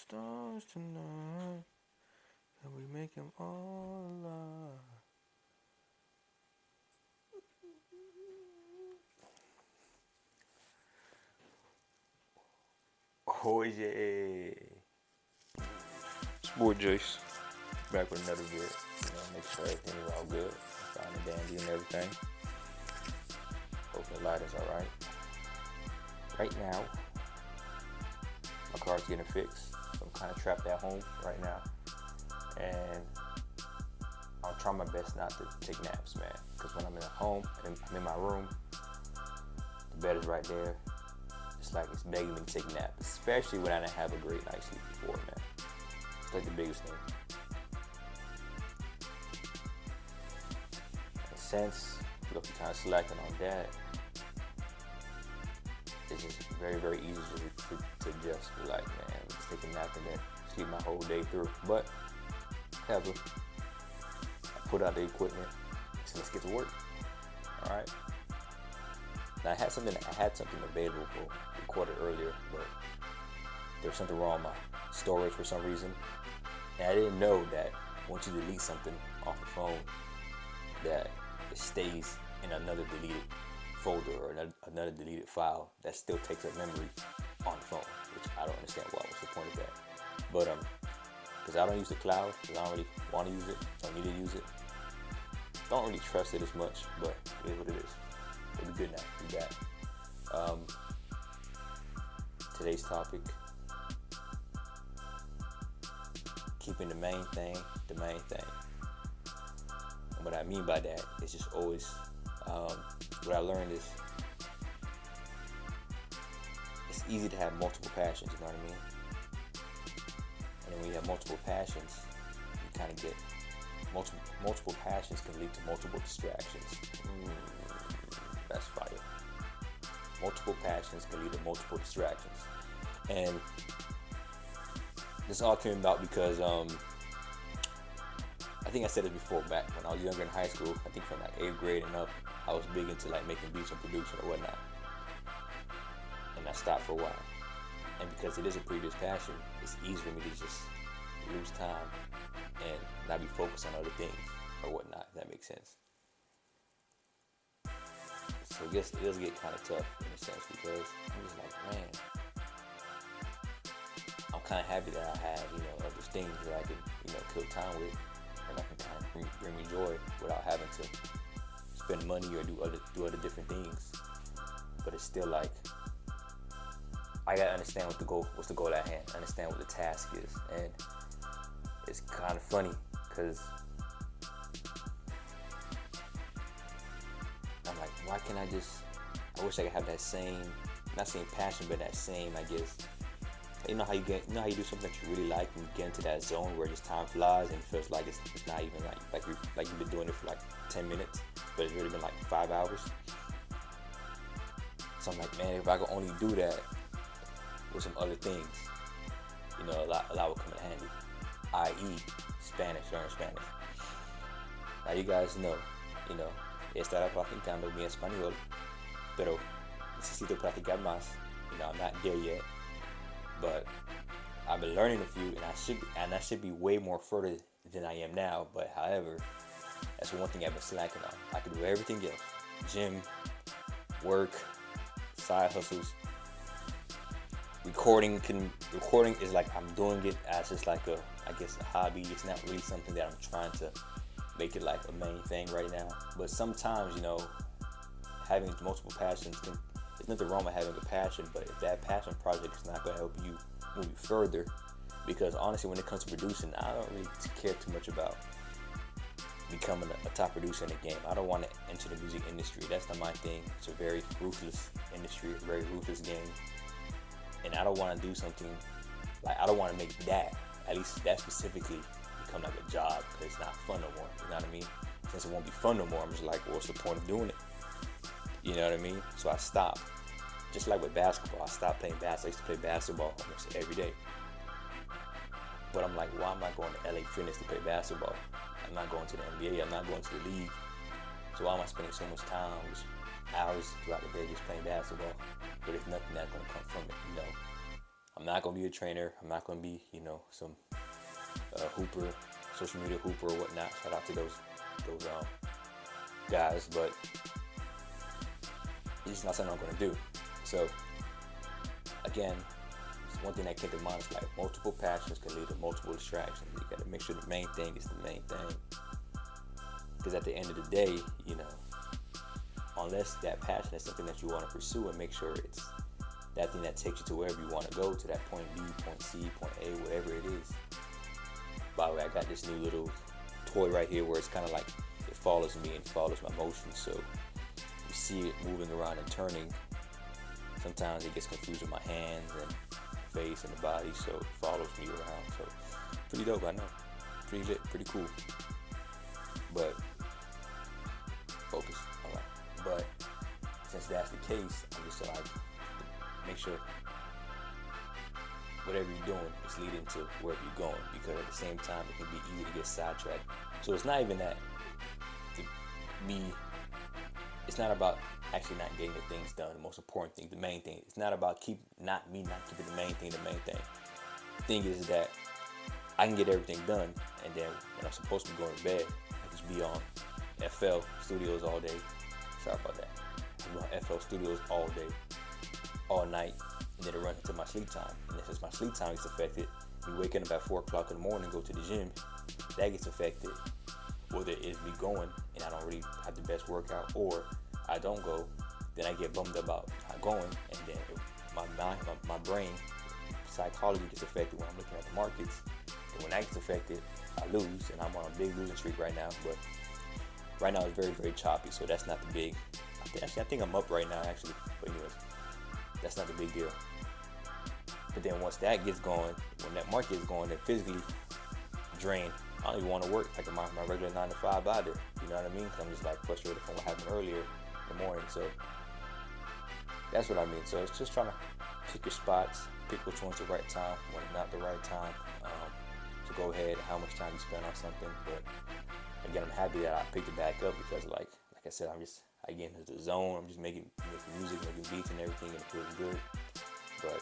stars tonight, and we make them all alive. Oh yeah, it's boy JACE, back with another vid. Make sure everything is all good, fine and dandy and everything. Hope the light is alright. Right now, my car's getting fixed, so I'm kind of trapped at home right now, and I'll try my best not to take naps, man. Because when I'm at home and I'm in my room, the bed is right there. It's like it's begging me to take a nap, especially when I didn't have a great night's sleep before, man. It's like the biggest thing. And since looking kind of slacking on that, it's just very, very easy to just be like, man, let's take a nap and then sleep my whole day through. But however, I put out the equipment, so let's get to work. All right. Now I had something available for recorded earlier, but there was something wrong with my storage for some reason, and I didn't know that once you delete something off the phone, that it stays in another deleted folder or another deleted file that still takes up memory on the phone, which I don't understand what's the point of that. But because I don't use the cloud, because I don't really want to use it, don't need to use it, don't really trust it as much, but it is what it is. We'll be good now. We back. Today's topic: keeping the main thing the main thing. And what I mean by that is just always, what I learned is it's easy to have multiple passions. You know what I mean? And then when you have multiple passions, you kind of get multiple passions can lead to multiple distractions. That's fire. Multiple passions can lead to multiple distractions. And this all came about because I think I said it before, back when I was younger in high school. I think from like 8th grade and up, I was big into like making beats and producing or whatnot. And I stopped for a while. And because it is a previous passion, it's easy for me to just lose time and not be focused on other things or whatnot, if that makes sense. So I guess it does get kind of tough in a sense, because I'm just like, man, I'm kind of happy that I have, other things that I can, kill time with, and I can kind of bring me joy without having to spend money or do other different things. But it's still like, I gotta understand what's the goal at hand, understand what the task is. And it's kind of funny, because I'm like, why can't I wish I could have that same, not same passion, but that same, I guess, you know how you do something that you really like, and you get into that zone where just time flies and it feels like it's not even like you've been doing it for like 10 minutes, but it's really been like 5 hours. So I'm like, man, if I could only do that with some other things, a lot would come in handy, i.e. Spanish, learn Spanish. Now you guys know, he estará practicando mi español, pero necesito practicar más. I'm not there yet, but I've been learning a few, and I should be way more further than I am now. But however, that's one thing I've been slacking on. I can do everything else: gym, work, side hustles. Recording is like I'm doing it as just like a hobby. It's not really something that I'm trying to make it like a main thing right now. But sometimes, having multiple passions there's nothing wrong with having a passion, but if that passion project is not going to help you move you further, because honestly, when it comes to producing, I don't really care too much about becoming a top producer in the game. I don't want to enter the music industry. That's not my thing. It's a very ruthless industry, a very ruthless game. And I don't want to do something, like, I don't want to make that, at least that specifically, become like a job, because it's not fun no more. You know what I mean? Since it won't be fun no more, I'm just like, well, what's the point of doing it? You know what I mean? So I stopped. Just like with basketball, I stopped playing basketball. I used to play basketball almost every day. But I'm like, why am I going to LA Fitness to play basketball? I'm not going to the NBA. I'm not going to the league. So why am I spending so much time, just hours throughout the day, just playing basketball? But there's nothing that's going to come from it, I'm not gonna be a trainer. I'm not gonna be, some hooper, social media hooper or whatnot. Shout out to those guys, but it's just not something I'm gonna do. So again, one thing that came to mind is like multiple passions can lead to multiple distractions. You gotta make sure the main thing is the main thing. Because at the end of the day, unless that passion is something that you want to pursue, and make sure it's that thing that takes you to wherever you want to go, to that point B, point C, point A, whatever it is. By the way, I got this new little toy right here where it's kind of like it follows me and follows my motions. So you see it moving around and turning. Sometimes it gets confused with my hands and face and the body, so it follows me around. So pretty dope, I know. Pretty lit, pretty cool. But focus, all right. But since that's the case, I'm just like, make sure whatever you're doing is leading to wherever you're going, because at the same time it can be easy to get sidetracked. So it's not even that it's not about actually not getting the things done. The most important thing, the main thing. It's not about not keeping the main thing the main thing. The thing is that I can get everything done, and then when I'm supposed to be going to bed, I just be on FL Studios all day. Sorry about that. I'm on FL Studios all day, all night, and then it runs into my sleep time. And then since my sleep time gets affected, me waking up at 4 o'clock in the morning, go to the gym, that gets affected. Whether it's me going and I don't really have the best workout, or I don't go, then I get bummed about not going, and then my brain psychology gets affected when I'm looking at the markets. And when that gets affected, I lose, and I'm on a big losing streak right now. But right now it's very, very choppy, so that's not the big. I think I'm up right now actually. But anyways, that's not the big deal. But then once that gets going, when that market is going, then physically drained. I don't even want to work like my regular 9 to 5 either. You know what I mean? I'm just like frustrated from what happened earlier in the morning. So that's what I mean. So it's just trying to pick your spots, pick which one's the right time, when it's not the right time to go ahead, how much time you spend on something. But again, I'm happy that I picked it back up, because like I said, I get into the zone. I'm just making music, making beats and everything, and it feels good. But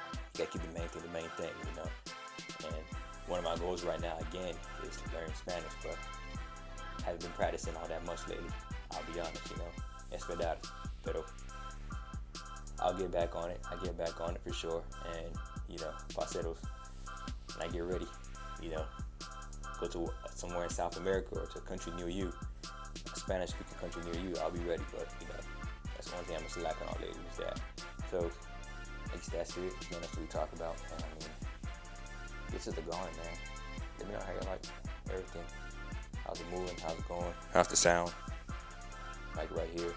you gotta keep the main thing, And one of my goals right now, again, is to learn Spanish, but I haven't been practicing all that much lately. I'll be honest, Es verdad, pero I'll get back on it. I get back on it for sure. And, parceros, when I get ready, go to somewhere in South America or to a country near you, a Spanish-speaking country near you, I'll be ready. But, that's one thing I'm slacking on lately is that. So, I guess that's it. There's nothing else to talk about. And, this is the going, man. Let me know how you like everything. How's it moving? How's it going? How's the sound? Like right here.